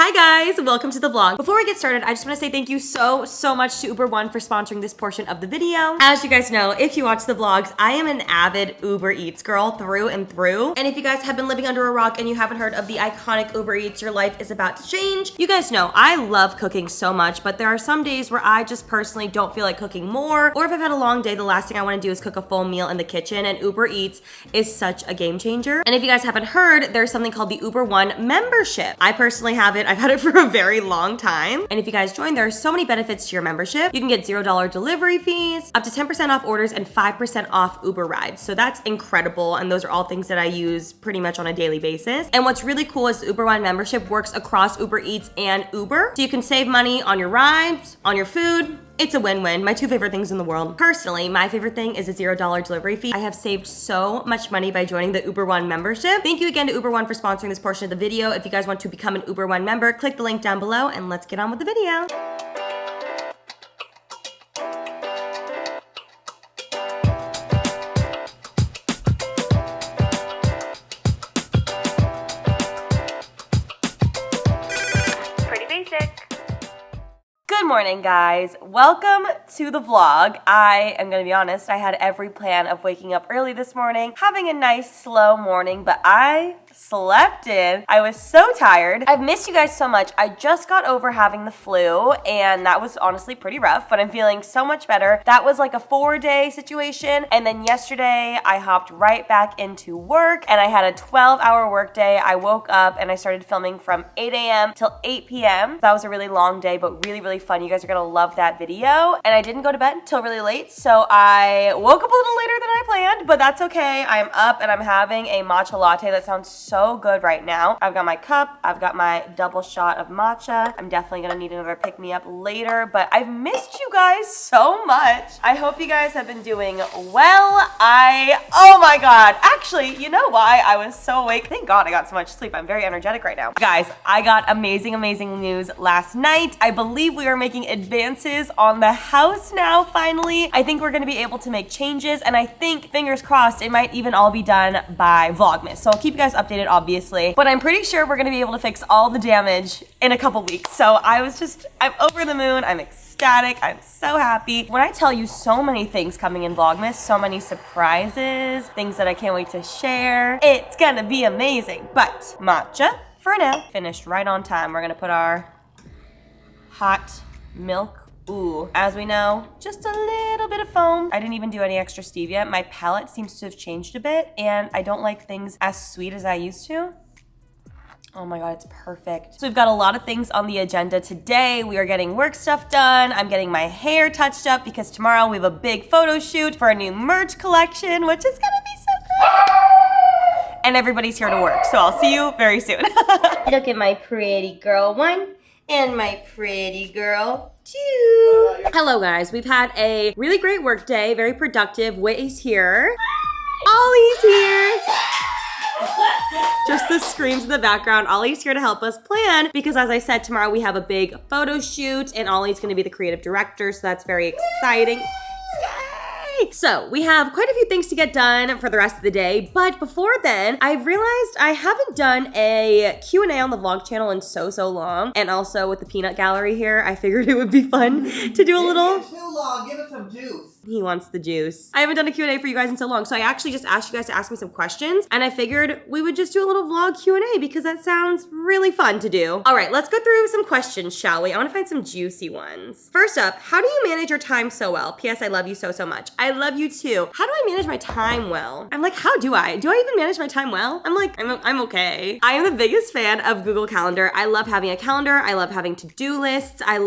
Hi guys, welcome to the vlog. Before we get started, I just want to say thank you so much to Uber One for sponsoring this portion of the video. As you guys know, if you watch the vlogs, I am an avid Uber Eats girl through and through. And if you guys have been living under a rock and you haven't heard of the iconic Uber Eats, your life is about to change. You guys know I love cooking so much, but there are some days where I just personally don't feel like cooking more, or if I've had a long day, the last thing I want to do is cook a full meal in the kitchen, and Uber Eats is such a game changer. And if you guys haven't heard, there's something called the Uber One membership. I personally have it. I've had it for a very long time. And if you guys join, there are so many benefits to your membership. You can get $0 delivery fees, up to 10% off orders, and 5% off Uber rides. So that's incredible. And those are all things that I use pretty much on a daily basis. And what's really cool is the Uber One membership works across Uber Eats and Uber. So you can save money on your rides, on your food. It's a win-win. My two favorite things in the world. Personally, my favorite thing is a $0 delivery fee. I have saved so much money by joining the Uber One membership. Thank you again to Uber One for sponsoring this portion of the video. If you guys want to become an Uber One member, click the link down below and let's get on with the video. Pretty basic. Good morning, guys. Welcome to the vlog. I am gonna be honest, I had every plan of waking up early this morning, having a nice slow morning, but I slept in. I was so tired. I've missed you guys so much. I just got over having the flu, and that was honestly pretty rough, but I'm feeling so much better. That was like a 4-day situation, and then yesterday I hopped right back into work, and I had a 12-hour work day. I woke up and I started filming from 8 a.m. till 8 p.m. That was a really long day, but really fun. You guys are gonna love that video. And I didn't go to bed until really late, so I woke up a little later than I planned, but that's okay. I'm up and I'm having a matcha latte that sounds so good right now. I've got my cup, I've got my double shot of matcha. I'm definitely gonna need another pick-me-up later, but I've missed you guys so much. I hope you guys have been doing well. Oh my God. Actually, you know why I was so awake? Thank God I got so much sleep. I'm very energetic right now. Guys, I got amazing news last night. I believe we are making advances on the house now, finally. I think we're gonna be able to make changes, and I think, fingers crossed, it might even all be done by Vlogmas. So I'll keep you guys updated, obviously, but I'm pretty sure we're gonna be able to fix all the damage in a couple weeks. So I'm over the moon. I'm ecstatic. I'm so happy. When I tell you so many things coming in Vlogmas, so many surprises, things that I can't wait to share, it's gonna be amazing. But matcha, for now, finished right on time. We're gonna put our hot milk. Ooh, as we know, just a little bit of foam. I didn't even do any extra stevia. My palate seems to have changed a bit, and I don't like things as sweet as I used to. Oh my God, it's perfect. So we've got a lot of things on the agenda today. We are getting work stuff done. I'm getting my hair touched up because tomorrow we have a big photo shoot for a new merch collection, which is gonna be so great. And everybody's here to work, so I'll see you very soon. Look at my pretty girl one. And my pretty girl, too. Hello, guys. We've had a really great work day, very productive. Way's here. Ollie's here. Just the screams in the background. Ollie's here to help us plan because, as I said, tomorrow we have a big photo shoot, and Ollie's going to be the creative director, so that's very exciting. So we have quite a few things to get done for the rest of the day, but before then, I've realized I haven't done a Q&A on the vlog channel in so long, and also with the peanut gallery here, I figured it would be fun to do a little... It's too long, give us some juice. He wants the juice. I haven't done a Q&A for you guys in so long, so I actually just asked you guys to ask me some questions, and I figured we would just do a little vlog Q&A because that sounds really fun to do. All right, let's go through some questions, shall we? I want to find some juicy ones. First up, how do you manage your time so well? P.S. I love you so much. I love you too. How do I manage my time well? I'm like, how do I? Do I even manage my time well? I'm like, I'm okay. I am the biggest fan of Google Calendar. I love having a calendar. I love having to-do lists. I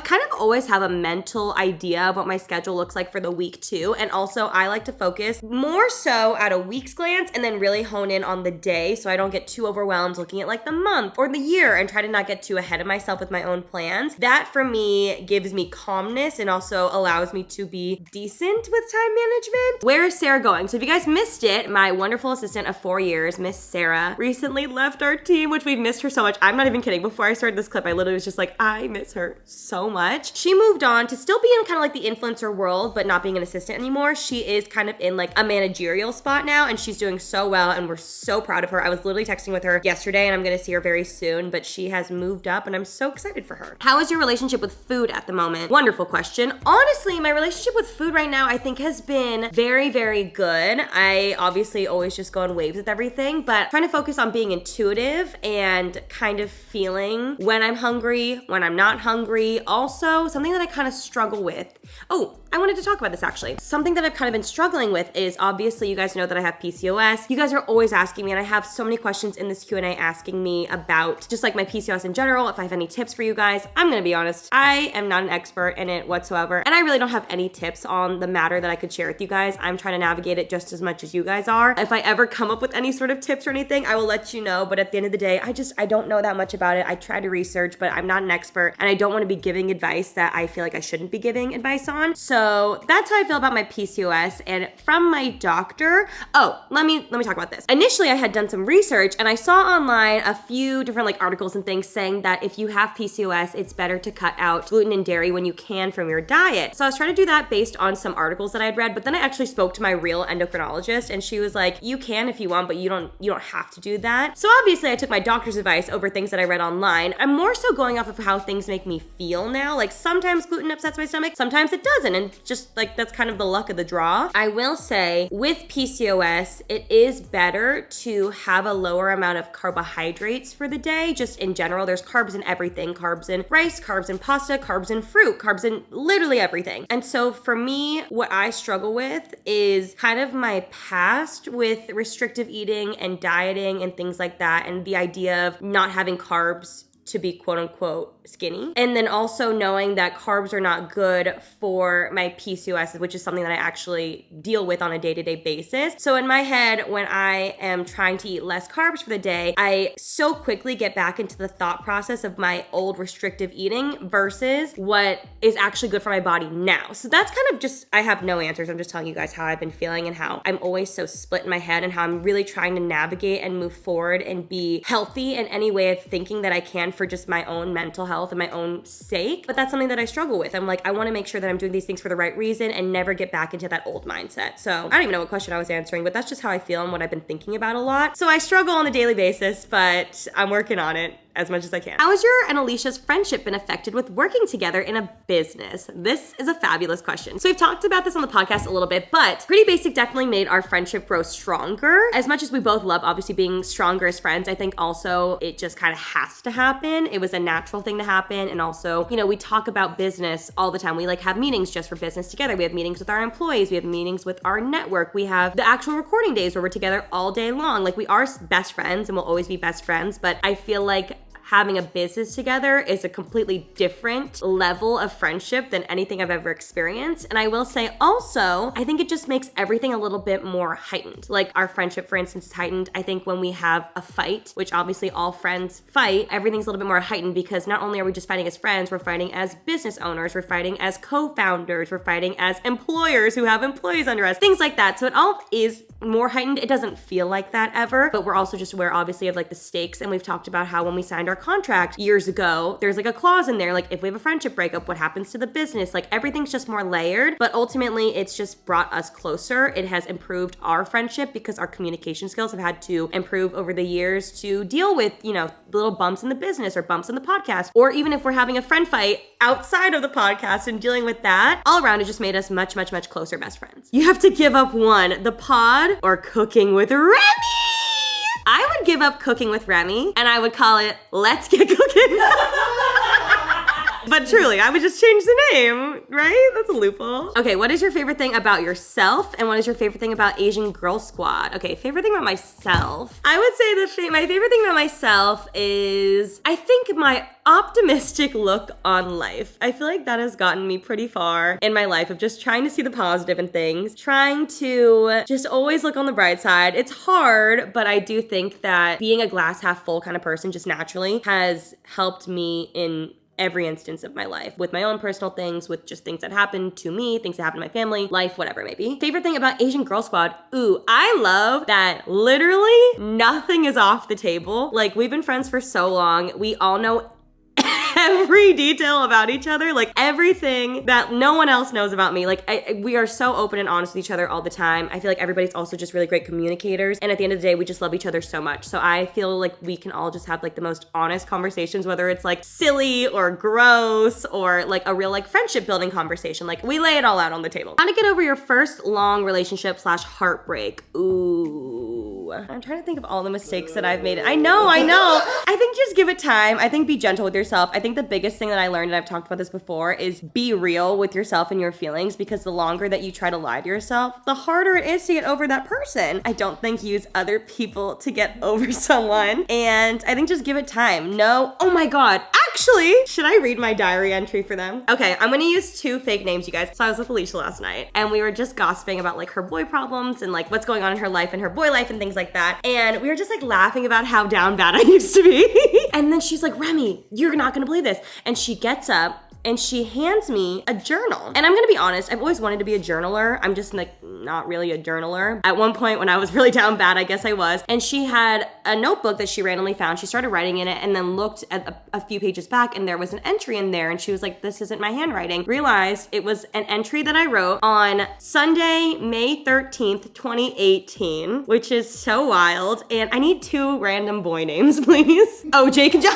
kind of always have a mental idea of what my schedule looks like for the week too. And also I like to focus more so at a week's glance and then really hone in on the day so I don't get too overwhelmed looking at like the month or the year and try to not get too ahead of myself with my own plans. That for me gives me calmness and also allows me to be decent with time management. Where is Sarah going? So if you guys missed it, my wonderful assistant of 4 years, Miss Sarah, recently left our team, which we've missed her so much. I'm not even kidding. Before I started this clip, I literally was just like, I miss her so much. She moved on to still be in kind of like the influencer world, but not being an assistant anymore. She is kind of in like a managerial spot now, and she's doing so well, and we're so proud of her. I was literally texting with her yesterday, and I'm gonna see her very soon, but she has moved up, and I'm so excited for her. How is your relationship with food at the moment? Wonderful question. Honestly, my relationship with food right now, I think has been very, very good. I obviously always just go in waves with everything, but trying to focus on being intuitive and kind of feeling when I'm hungry, when I'm not hungry. Also, something that I kind of struggle with. Oh, I wanted to talk about this actually. Something that I've kind of been struggling with is obviously you guys know that I have PCOS. You guys are always asking me, and I have so many questions in this Q&A asking me about just like my PCOS in general, if I have any tips for you guys. I'm gonna be honest, I am not an expert in it whatsoever, and I really don't have any tips on the matter that I could share with you guys. I'm trying to navigate it just as much as you guys are. If I ever come up with any sort of tips or anything, I will let you know, but at the end of the day, I don't know that much about it. I try to research, but I'm not an expert, and I don't want to be giving advice that I feel like I shouldn't be giving advice on. So that's how I feel about my PCOS. And from my doctor, let me talk about this. Initially, I had done some research, and I saw online a few different like articles and things saying that if you have PCOS, it's better to cut out gluten and dairy when you can from your diet. So I was trying to do that based on some articles that I'd read, but then I actually spoke to my real endocrinologist, and she was like, you can if you want, but you don't have to do that. So obviously I took my doctor's advice over things that I read online. I'm more so going off of how things make me feel now. Like sometimes gluten upsets my stomach, sometimes it doesn't, and just like that's kind of the luck of the draw. I will say with PCOS, it is better to have a lower amount of carbohydrates for the day. Just in general, there's carbs in everything. Carbs in rice, carbs in pasta, carbs in fruit, carbs in literally everything. And so for me, what I struggle with is kind of my past with restrictive eating and dieting and things like that, and the idea of not having carbs to be quote unquote skinny. And then also knowing that carbs are not good for my PCOS, which is something that I actually deal with on a day-to-day basis. So in my head, when I am trying to eat less carbs for the day, I so quickly get back into the thought process of my old restrictive eating versus what is actually good for my body now. So that's kind of just, I have no answers. I'm just telling you guys how I've been feeling and how I'm always so split in my head, and how I'm really trying to navigate and move forward and be healthy in any way of thinking that I can for just my own mental health and my own sake. But that's something that I struggle with. I'm like, I want to make sure that I'm doing these things for the right reason and never get back into that old mindset. So I don't even know what question I was answering, but that's just how I feel and what I've been thinking about a lot. So I struggle on a daily basis, but I'm working on it as much as I can. How has your and Alicia's friendship been affected with working together in a business? This is a fabulous question. So we've talked about this on the podcast a little bit, but Pretty Basic definitely made our friendship grow stronger. As much as we both love obviously being stronger as friends, I think also it just kind of has to happen. It was a natural thing to happen. And also, you know, we talk about business all the time. We like have meetings just for business together. We have meetings with our employees. We have meetings with our network. We have the actual recording days where we're together all day long. Like we are best friends and we'll always be best friends, but I feel like having a business together is a completely different level of friendship than anything I've ever experienced. And I will say also, I think it just makes everything a little bit more heightened. Like our friendship, for instance, is heightened. I think when we have a fight, which obviously all friends fight, everything's a little bit more heightened because not only are we just fighting as friends, we're fighting as business owners, we're fighting as co-founders, we're fighting as employers who have employees under us, things like that. So it all is more heightened. It doesn't feel like that ever, but we're also just aware obviously of like the stakes. And we've talked about how when we signed our contract years ago, there's like a clause in there, like if we have a friendship breakup, what happens to the business? Like everything's just more layered, but ultimately it's just brought us closer. It has improved our friendship because our communication skills have had to improve over the years to deal with, you know, little bumps in the business or bumps in the podcast, or even if we're having a friend fight outside of the podcast and dealing with that, all around it just made us much, much, much closer best friends. You have to give up one, the pod or cooking with Remy. I would give up cooking with Remy and I would call it Let's Get Cooking. But truly, I would just change the name, right? That's a loophole. Okay, what is your favorite thing about yourself? And what is your favorite thing about Asian Girl Squad? Okay, favorite thing about myself. I would say my favorite thing about myself is, I think, my optimistic look on life. I feel like that has gotten me pretty far in my life of just trying to see the positive in things, trying to just always look on the bright side. It's hard, but I do think that being a glass half full kind of person just naturally has helped me in every instance of my life, with my own personal things, with just things that happened to me, things that happened to my family, life, whatever it may be. Favorite thing about Asian Girl Squad? Ooh, I love that literally nothing is off the table. Like, we've been friends for so long. We all know every detail about each other, like everything that no one else knows about me. Like we are so open and honest with each other all the time. I feel like everybody's also just really great communicators. And at the end of the day, we just love each other so much. So I feel like we can all just have like the most honest conversations, whether it's like silly or gross or like a real like friendship building conversation. Like we lay it all out on the table. How to get over your first long relationship / heartbreak. Ooh. I'm trying to think of all the mistakes that I've made. I know. I think just give it time. I think be gentle with yourself. I think the biggest thing that I learned, and I've talked about this before, is be real with yourself and your feelings, because the longer that you try to lie to yourself, the harder it is to get over that person. I don't think use other people to get over someone. And I think just give it time. No, oh my God. Actually, should I read my diary entry for them? Okay, I'm gonna use 2 fake names, you guys. So I was with Alicia last night and we were just gossiping about like her boy problems and like what's going on in her life and her boy life and things like that. And we were just like laughing about how down bad I used to be. And then she's like, Remy, you're not gonna believe this. And she gets up and she hands me a journal. And I'm gonna be honest, I've always wanted to be a journaler. I'm just like not really a journaler. At one point when I was really down bad, I guess I was. And she had a notebook that she randomly found. She started writing in it and then looked at a few pages back and there was an entry in there. And she was like, this isn't my handwriting. Realized it was an entry that I wrote on Sunday, May 13th, 2018, which is so wild. And I need 2 random boy names, please. Oh, Jake and John.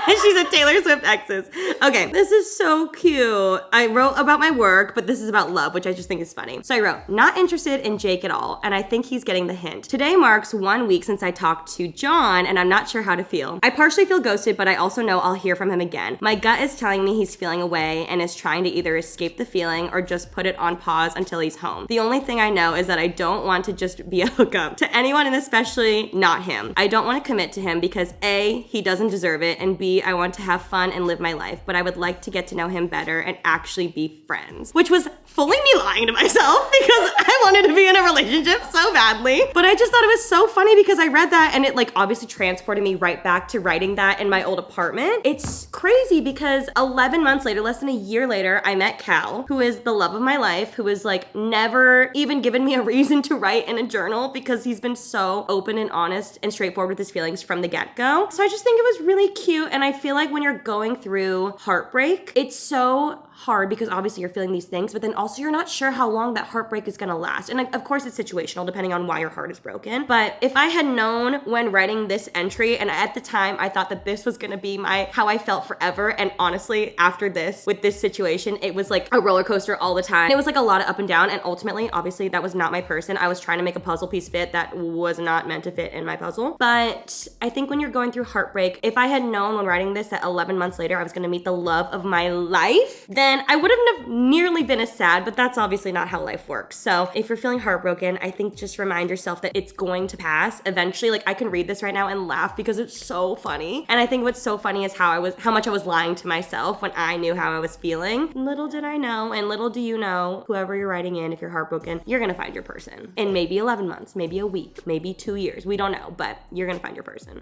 She said Taylor Swift exes. Okay, this is so cute. I wrote about my work, but this is about love, which I just think is funny. So I wrote, not interested in Jake at all, and I think he's getting the hint. Today marks 1 week since I talked to John, and I'm not sure how to feel. I partially feel ghosted, but I also know I'll hear from him again. My gut is telling me he's feeling away and is trying to either escape the feeling or just put it on pause until he's home. The only thing I know is that I don't want to just be a hookup to anyone, and especially not him. I don't want to commit to him because A, he doesn't deserve it, and B, I want to have fun and live my life, but I would like to get to know him better and actually be friends. Which was fully me lying to myself because I wanted to be in a relationship so badly. But I just thought it was so funny because I read that and it like obviously transported me right back to writing that in my old apartment. It's crazy because 11 months later, less than a year later, I met Cal, who is the love of my life, who has like never even given me a reason to write in a journal because he's been so open and honest and straightforward with his feelings from the get-go. So I just think it was really cute, and I feel like when you're going through heartbreak, it's so hard because obviously you're feeling these things, but then also you're not sure how long that heartbreak is gonna last. And of course it's situational depending on why your heart is broken. But if I had known when writing this entry, and at the time I thought that this was gonna be how I felt forever, and honestly after this, with this situation, it was like a roller coaster all the time. It was like a lot of up and down, and ultimately, obviously that was not my person. I was trying to make a puzzle piece fit that was not meant to fit in my puzzle. But I think when you're going through heartbreak, if I had known when writing this that 11 months later I was gonna meet the love of my life, then I wouldn't have nearly been as sad, but that's obviously not how life works. So if you're feeling heartbroken, I think just remind yourself that it's going to pass eventually. Like I can read this right now and laugh because it's so funny. And I think what's so funny is how much I was lying to myself when I knew how I was feeling. Little did I know, and little do you know, whoever you're writing in, if you're heartbroken, you're gonna find your person in maybe 11 months, maybe a week, maybe 2 years. We don't know, but you're gonna find your person.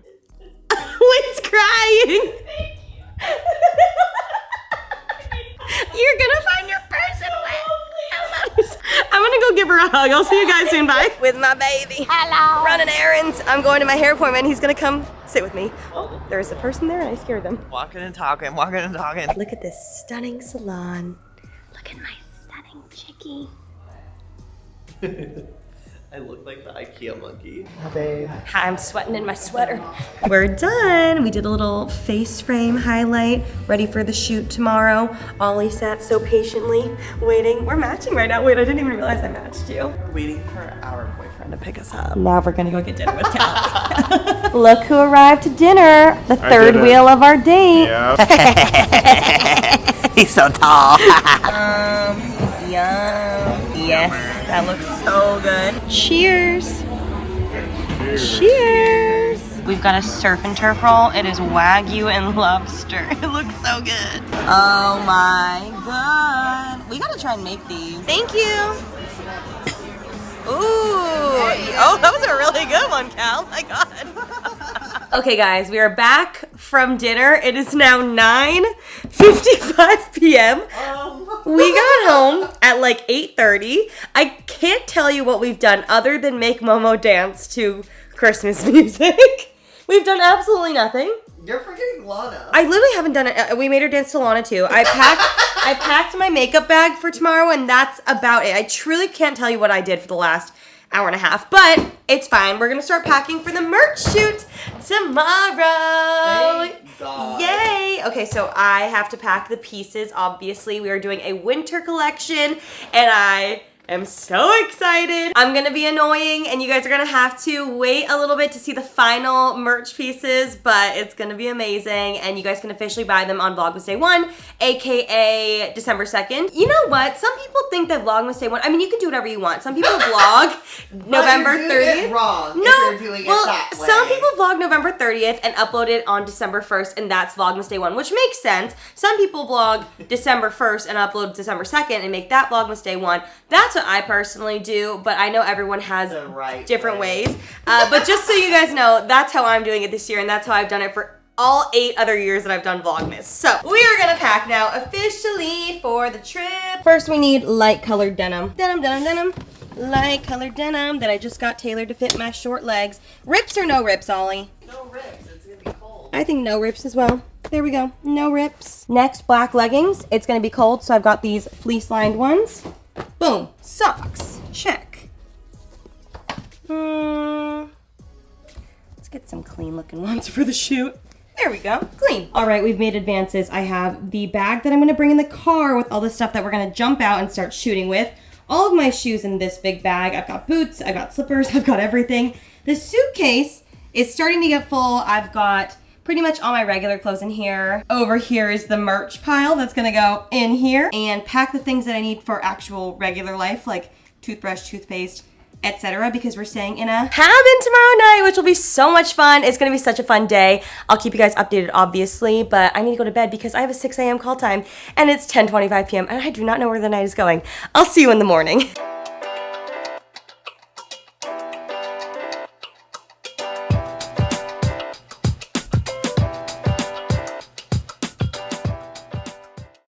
Lynn's crying. You're gonna find your person. I'm gonna go give her a hug. I'll see you guys soon. Bye. With my baby. Hello. Running errands. I'm going to my hair appointment. He's gonna come sit with me. Oh, there's a person there and I scared them. Walking and talking, walking and talking. Look at this stunning salon. Look at my stunning chickie. I look like the IKEA monkey. Hi, babe. Hi, I'm sweating in my sweater. We're done. We did a little face frame highlight, ready for the shoot tomorrow. Ollie sat so patiently, waiting. We're matching right now. Wait, I didn't even realize I matched you. We're waiting for our boyfriend to pick us up. Now we're gonna go get dinner with Cal. Look who arrived to dinner. The third wheel of our date. Yeah. He's so tall. Yum. Yes, that looks so good. Cheers. Cheers. We've got a surf and turf roll. It is Wagyu and lobster. It looks so good. Oh my god. We gotta try and make these. Thank you. Ooh. Oh, that was a really good one, Cal. My god. Okay, guys, we are back from dinner. It is now 9:55 p.m. We got home at like 8:30. I can't tell you what we've done other than make Momo dance to Christmas music. We've done absolutely nothing. You're forgetting Lana. I literally haven't done it. We made her dance to Lana too. I packed my makeup bag for tomorrow, and that's about it. I truly can't tell you what I did for the last hour and a half, but it's fine. We're gonna start packing for the merch shoot tomorrow. Thank God. Yay! Okay, so I have to pack the pieces. Obviously, we are doing a winter collection, and I am so excited. I'm gonna be annoying, and you guys are gonna have to wait a little bit to see the final merch pieces, but it's gonna be amazing, and you guys can officially buy them on Vlogmas Day 1, aka December 2nd. You know what? Some people think that Vlogmas Day 1, I mean, you can do whatever you want. Some people vlog November 30th. It wrong no, if you're doing well, it that way. some people vlog November 30th and upload it on December 1st, and that's Vlogmas Day 1, which makes sense. Some people vlog December 1st and upload December 2nd and make that Vlogmas Day 1. That's what I personally do, but I know everyone has different ways. But just so you guys know, that's how I'm doing it this year, and that's how I've done it for all 8 other years that I've done Vlogmas. So we are gonna pack now officially for the trip. First, we need light colored denim. Denim. Light colored denim that I just got tailored to fit my short legs. Rips or no rips, Ollie? No rips. It's gonna be cold. I think no rips as well. There we go. No rips. Next, black leggings. It's gonna be cold, so I've got these fleece lined ones. Boom. Socks. Check. Let's get some clean looking ones for the shoot. There we go. Clean. All right, we've made advances. I have the bag that I'm gonna bring in the car with all the stuff that we're gonna jump out and start shooting with. All of my shoes in this big bag. I've got boots, I've got slippers, I've got everything. The suitcase is starting to get full. I've got pretty much all my regular clothes in here. Over here is the merch pile that's gonna go in here, and pack the things that I need for actual regular life, like toothbrush, toothpaste, etc., because we're staying in a cabin tomorrow night, which will be so much fun. It's gonna be such a fun day. I'll keep you guys updated, obviously, but I need to go to bed because I have a 6 a.m. call time, and it's 10:25 p.m., and I do not know where the night is going. I'll see you in the morning.